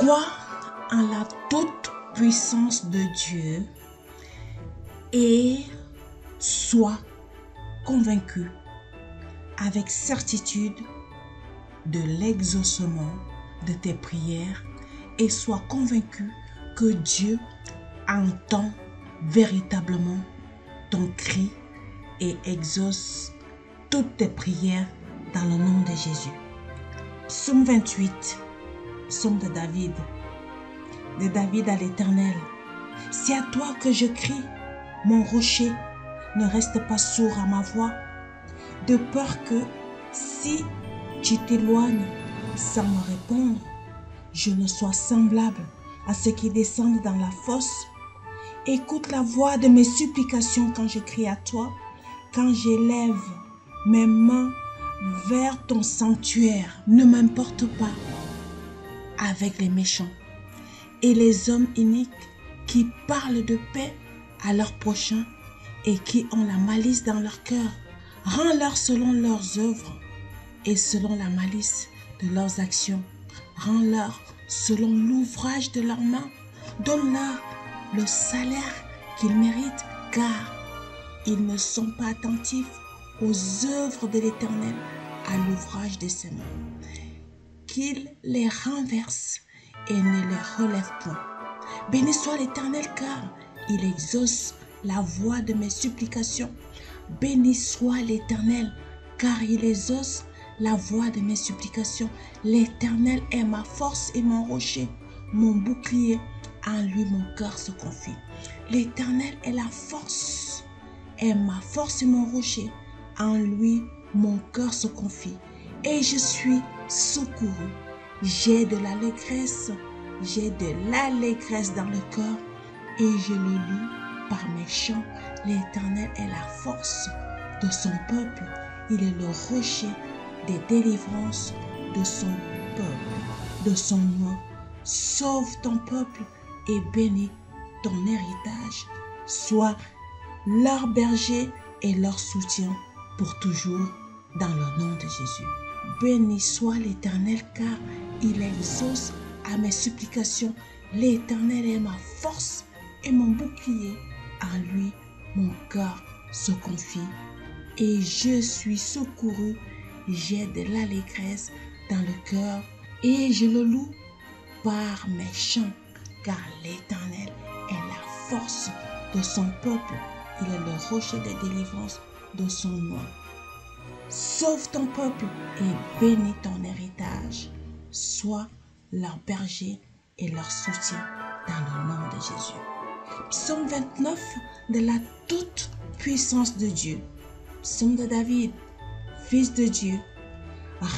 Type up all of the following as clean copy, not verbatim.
Crois en la toute puissance de Dieu et sois convaincu avec certitude de l'exaucement de tes prières et sois convaincu que Dieu entend véritablement ton cri et exauce toutes tes prières dans le nom de Jésus. Psaume 28, psaume de David à l'Éternel. C'est à toi que je crie, mon rocher, ne reste pas sourd à ma voix, de peur que si tu t'éloignes sans me répondre, je ne sois semblable à ceux qui descendent dans la fosse. Écoute la voix de mes supplications quand je crie à toi, quand j'élève mes mains vers ton sanctuaire. Ne m'importe pas avec les méchants et les hommes iniques qui parlent de paix à leurs prochains et qui ont la malice dans leur cœur. Rends-leur selon leurs œuvres et selon la malice de leurs actions. Rends-leur selon l'ouvrage de leurs mains. Donne-leur le salaire qu'ils méritent, car ils ne sont pas attentifs aux œuvres de l'Éternel, à l'ouvrage de ses mains. Qu'il les renverse et ne les relève point. Béni soit l'Éternel, car il exauce la voix de mes supplications. Béni soit l'Éternel, car il exauce la voix de mes supplications. L'Éternel est ma force et mon rocher, mon bouclier. En lui mon cœur se confie. L'Éternel est la force, est ma force et mon rocher. En lui mon cœur se confie. Et je suis secouru. J'ai de l'allégresse dans le cœur et je le loue par mes chants. L'Éternel est la force de son peuple. Il est le rocher des délivrances de son peuple, de son nom. Sauve ton peuple et bénis ton héritage. Sois leur berger et leur soutien pour toujours dans le nom de Jésus. Béni soit l'Éternel, car il exauce à mes supplications. L'Éternel est ma force et mon bouclier. En lui, mon cœur se confie et je suis secouru. J'ai de l'allégresse dans le cœur et je le loue par mes chants, car l'Éternel est la force de son peuple. Il est le rocher de délivrance de son nom. Sauve ton peuple et bénis ton héritage. Sois leur berger et leur soutien dans le nom de Jésus. Psaume 29 de la toute puissance de Dieu. Psaume de David, fils de Dieu.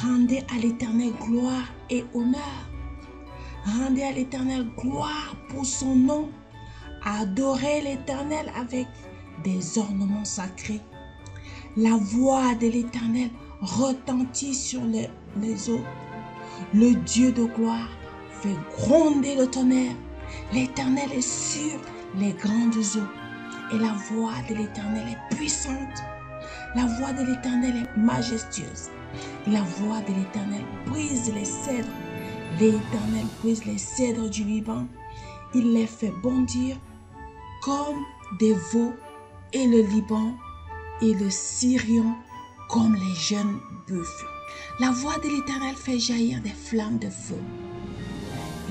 Rendez à l'Éternel gloire et honneur. Rendez à l'Éternel gloire pour son nom. Adorez l'Éternel avec des ornements sacrés. La voix de l'Éternel retentit sur les eaux. Le Dieu de gloire fait gronder le tonnerre. L'Éternel est sur les grandes eaux et la voix de l'Éternel est puissante. La voix de l'Éternel est majestueuse. La voix de l'Éternel brise les cèdres. L'Éternel brise les cèdres du Liban. Il les fait bondir comme des veaux et le Liban et le Sirion comme les jeunes buffles. La voix de l'Éternel fait jaillir des flammes de feu.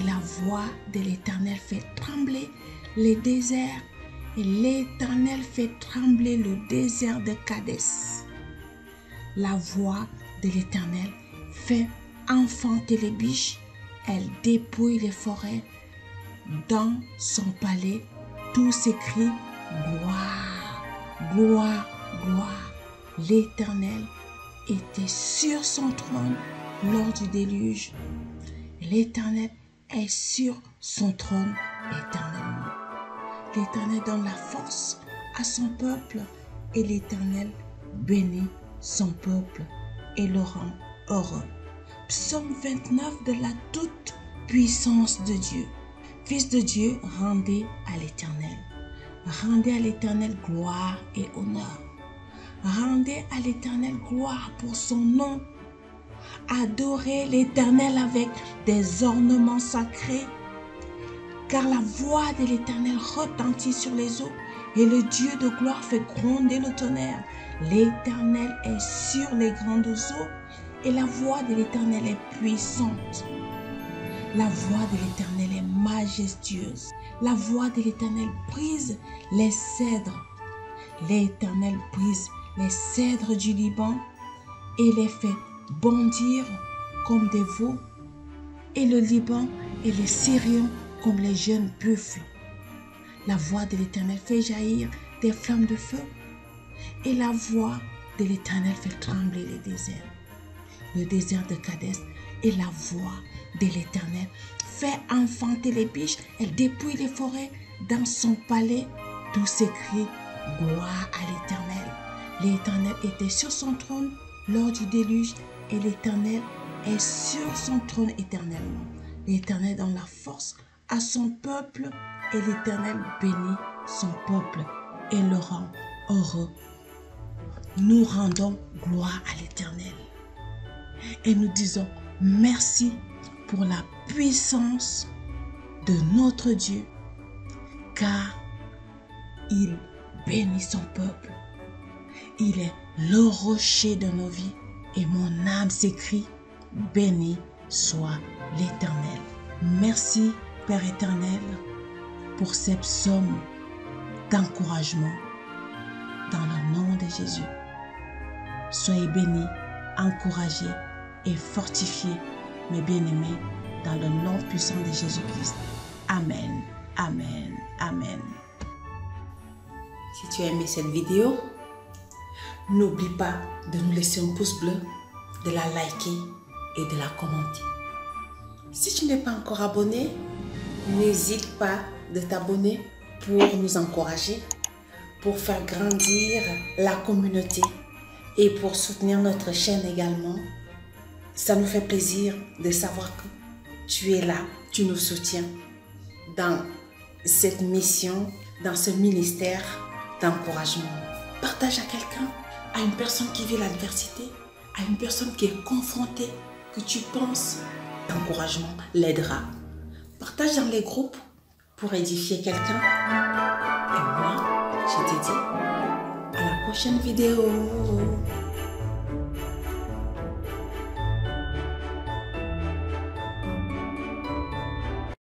Et la voix de l'Éternel fait trembler les déserts. Et l'Éternel fait trembler le désert de Kadès. La voix de l'Éternel fait enfanter les biches. Elle dépouille les forêts. Dans son palais, tous s'écrient gloire, gloire, gloire. L'Éternel était sur son trône lors du déluge. L'Éternel est sur son trône éternellement. L'Éternel donne la force à son peuple et l'Éternel bénit son peuple et le rend heureux. Psaume 29 de la toute puissance de Dieu. Fils de Dieu, rendez à l'Éternel. Rendez à l'Éternel gloire et honneur. Rendez à l'Éternel gloire pour son nom. Adorez l'Éternel avec des ornements sacrés, car la voix de l'Éternel retentit sur les eaux et le Dieu de gloire fait gronder le tonnerre. L'Éternel est sur les grandes eaux et la voix de l'Éternel est puissante. La voix de l'Éternel est majestueuse. La voix de l'Éternel brise les cèdres. L'Éternel brise les cèdres du Liban et les fait bondir comme des veaux, et le Liban et les Syriens comme les jeunes buffles. La voix de l'Éternel fait jaillir des flammes de feu, et la voix de l'Éternel fait trembler les déserts. Le désert de Kadès et la voix de l'Éternel fait enfanter les biches, elle dépouille les forêts. Dans son palais, tous s'écrient gloire à l'Éternel. L'Éternel était sur son trône lors du déluge et l'Éternel est sur son trône éternellement. L'Éternel donne la force à son peuple et l'Éternel bénit son peuple et le rend heureux. Nous rendons gloire à l'Éternel et nous disons merci pour la puissance de notre Dieu, car il bénit son peuple. Il est le rocher de nos vies et mon âme s'écrie, béni soit l'Éternel. Merci Père éternel pour ces psaumes d'encouragement dans le nom de Jésus. Soyez bénis, encouragés et fortifiés, mes bien-aimés, dans le nom puissant de Jésus-Christ. Amen, amen, amen. Si tu as aimé cette vidéo, n'oublie pas de nous laisser un pouce bleu, de la liker et de la commenter. Si tu n'es pas encore abonné, n'hésite pas de t'abonner pour nous encourager, pour faire grandir la communauté et pour soutenir notre chaîne également. Ça nous fait plaisir de savoir que tu es là, tu nous soutiens dans cette mission, dans ce ministère d'encouragement. Partage à quelqu'un, à une personne qui vit l'adversité, à une personne qui est confrontée, que tu penses l'encouragement l'aidera. Partage dans les groupes pour édifier quelqu'un. Et moi, je te dis à la prochaine vidéo.